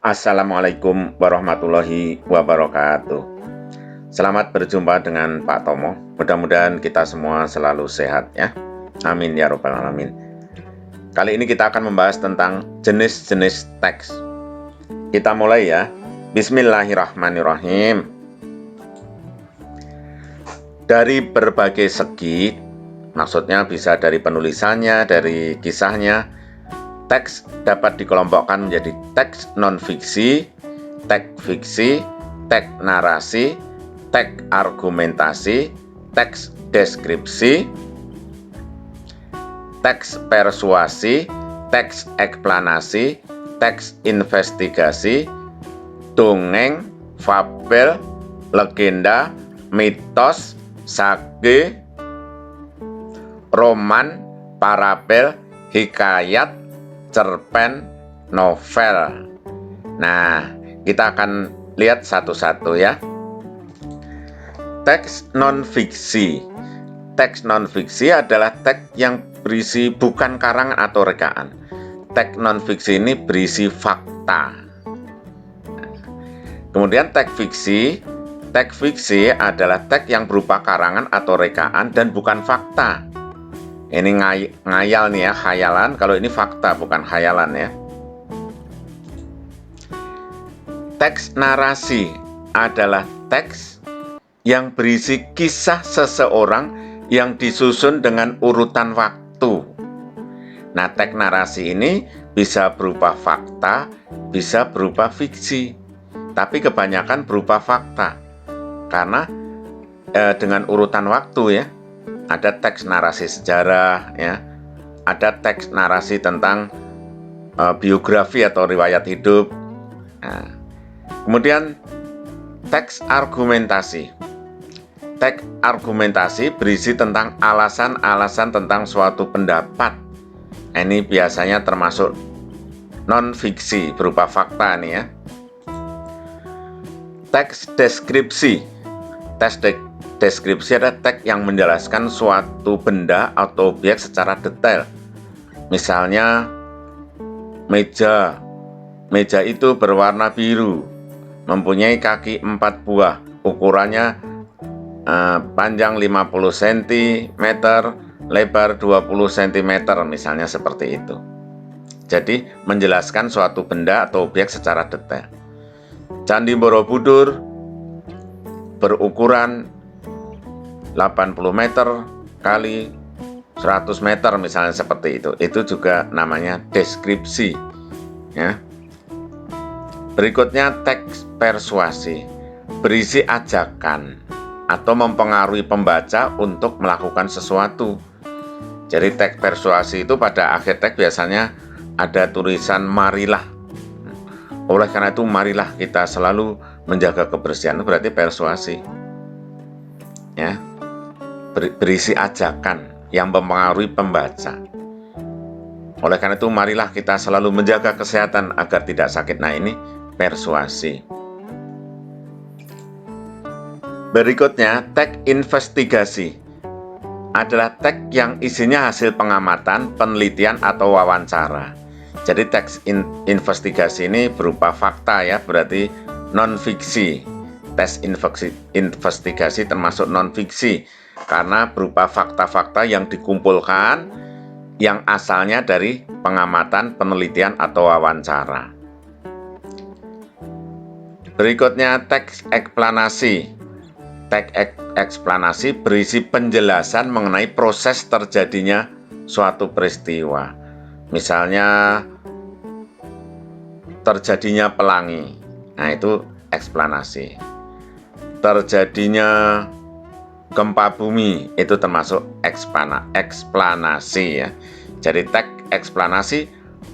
Assalamualaikum warahmatullahi wabarakatuh. Selamat berjumpa dengan Pak Tomo. Mudah-mudahan kita semua selalu sehat ya. Amin ya robbal alamin. Kali ini kita akan membahas tentang jenis-jenis teks. Kita mulai ya. Bismillahirrahmanirrahim. Dari berbagai segi, maksudnya bisa dari penulisannya, dari kisahnya, teks dapat dikelompokkan menjadi teks non-fiksi, teks fiksi, teks narasi, teks argumentasi, teks deskripsi, teks persuasi, teks eksplanasi, teks investigasi, dongeng, fabel, legenda, mitos, sage, roman, parabel, hikayat, cerpen, novel. Nah, kita akan lihat satu-satu ya. Teks non-fiksi. Teks non-fiksi adalah teks yang berisi bukan karangan atau rekaan. Teks non-fiksi ini berisi fakta. Kemudian teks fiksi. Teks fiksi adalah teks yang berupa karangan atau rekaan dan bukan fakta. Ini ngayal nih ya, khayalan. Kalau ini fakta, bukan khayalan ya. Teks narasi adalah teks yang berisi kisah seseorang yang disusun dengan urutan waktu. Nah, teks narasi ini bisa berupa fakta, bisa berupa fiksi. Tapi kebanyakan berupa fakta. Karena dengan urutan waktu ya. Ada teks narasi sejarah, ya, ada teks narasi tentang biografi atau riwayat hidup. Nah, kemudian teks argumentasi. Teks argumentasi berisi tentang alasan-alasan tentang suatu pendapat. Ini biasanya termasuk non-fiksi, berupa fakta nih ya. Teks deskripsi. Teks deskripsi adalah teks yang menjelaskan suatu benda atau objek secara detail. Misalnya, meja. Meja itu berwarna biru, mempunyai kaki 4 buah, ukurannya panjang 50 cm, lebar 20 cm, misalnya seperti itu. Jadi, menjelaskan suatu benda atau objek secara detail. Candi Borobudur berukuran 80 meter kali 100 meter misalnya seperti itu. Itu juga namanya deskripsi ya. Berikutnya teks persuasi, berisi ajakan atau mempengaruhi pembaca untuk melakukan sesuatu. Jadi teks persuasi itu pada akhir teks biasanya ada tulisan marilah. Oleh karena itu marilah kita selalu menjaga kebersihan, itu berarti persuasi ya. Berisi ajakan yang mempengaruhi pembaca. Oleh karena itu marilah kita selalu menjaga kesehatan agar tidak sakit. Nah, ini persuasi. Berikutnya teks investigasi adalah teks yang isinya hasil pengamatan, penelitian atau wawancara. Jadi teks investigasi ini berupa fakta ya, berarti non-fiksi. Tes investigasi termasuk non-fiksi karena berupa fakta-fakta yang dikumpulkan yang asalnya dari pengamatan, penelitian atau wawancara. Berikutnya teks eksplanasi. Teks eksplanasi berisi penjelasan mengenai proses terjadinya suatu peristiwa. Misalnya terjadinya pelangi. Nah, itu eksplanasi. Terjadinya gempa bumi, itu termasuk eksplanasi ya. Jadi teks eksplanasi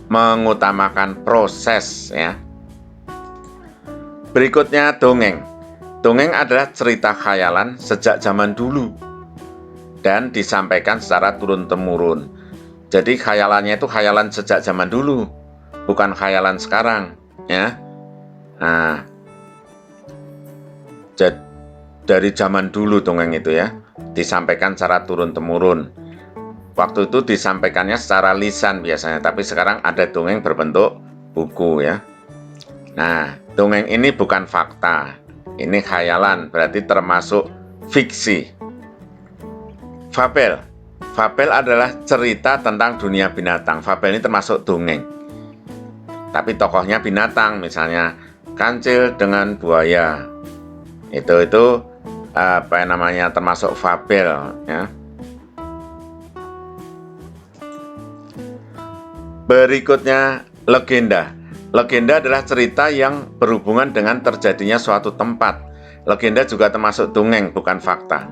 mengutamakan proses ya. Berikutnya dongeng. Dongeng adalah cerita khayalan sejak zaman dulu dan disampaikan secara turun-temurun. Jadi khayalannya itu khayalan sejak zaman dulu, bukan khayalan sekarang ya. Nah, dari zaman dulu dongeng itu ya, disampaikan secara turun-temurun. Waktu itu disampaikannya secara lisan biasanya, tapi sekarang ada dongeng berbentuk buku ya. Nah, dongeng ini bukan fakta. Ini khayalan, berarti termasuk fiksi. Fabel. Fabel adalah cerita tentang dunia binatang. Fabel ini termasuk dongeng. Tapi tokohnya binatang, misalnya kancil dengan buaya. Itu termasuk fabel, ya. Berikutnya legenda. Legenda adalah cerita yang berhubungan dengan terjadinya suatu tempat. Legenda juga termasuk dongeng, bukan fakta.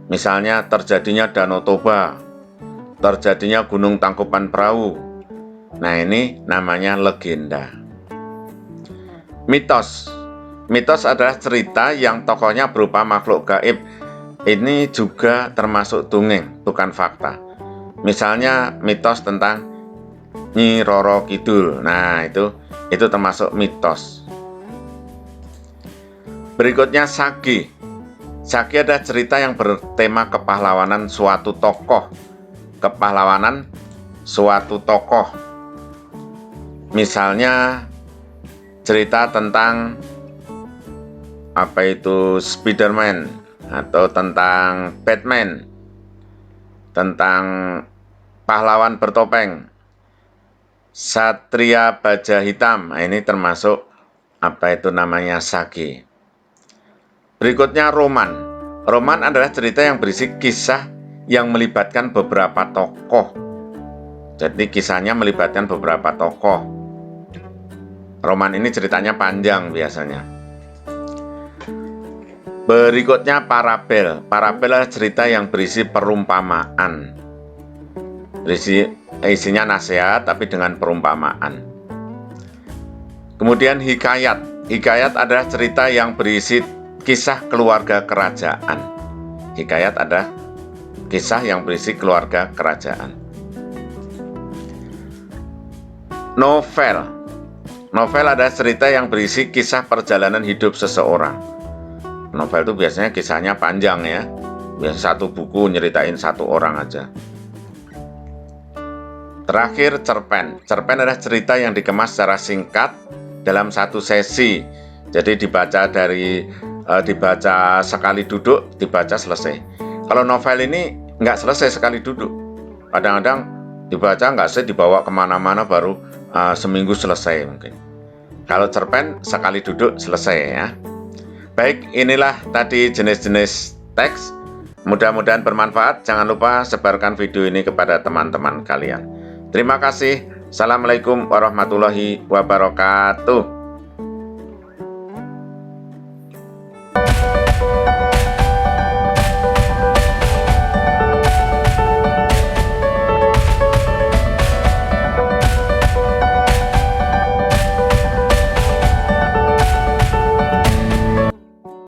Misalnya terjadinya Danau Toba, terjadinya Gunung Tangkuban Perahu. Nah, ini namanya legenda. Mitos. Mitos adalah cerita yang tokohnya berupa makhluk gaib. Ini juga termasuk dongeng, bukan fakta. Misalnya mitos tentang Nyi Roro Kidul. Nah, itu termasuk mitos. Berikutnya sage. Sage adalah cerita yang bertema kepahlawanan suatu tokoh. Kepahlawanan suatu tokoh. Misalnya cerita tentang Spiderman atau tentang Batman, tentang pahlawan bertopeng, Satria Baja Hitam. Nah, ini termasuk sage. Berikutnya roman. Roman adalah cerita yang berisi kisah yang melibatkan beberapa tokoh. Jadi kisahnya melibatkan beberapa tokoh. Roman ini ceritanya panjang biasanya. Berikutnya parabel. Parabel adalah cerita yang berisi perumpamaan. Isinya nasihat tapi dengan perumpamaan. Kemudian hikayat. Hikayat adalah cerita yang berisi kisah keluarga kerajaan. Hikayat adalah kisah yang berisi keluarga kerajaan. Novel. Novel adalah cerita yang berisi kisah perjalanan hidup seseorang. Novel itu biasanya kisahnya panjang, ya. Biasanya satu buku nyeritain satu orang aja. Terakhir cerpen. Cerpen adalah cerita yang dikemas secara singkat dalam satu sesi. Jadi dibaca sekali duduk, dibaca selesai. Kalau novel ini nggak selesai sekali duduk. Kadang-kadang dibaca nggak selesai, dibawa kemana-mana baru seminggu selesai mungkin. Kalau cerpen sekali duduk selesai, ya. Baik, inilah tadi jenis-jenis teks. Mudah-mudahan bermanfaat. Jangan lupa sebarkan video ini kepada teman-teman kalian. Terima kasih. Assalamualaikum warahmatullahi wabarakatuh.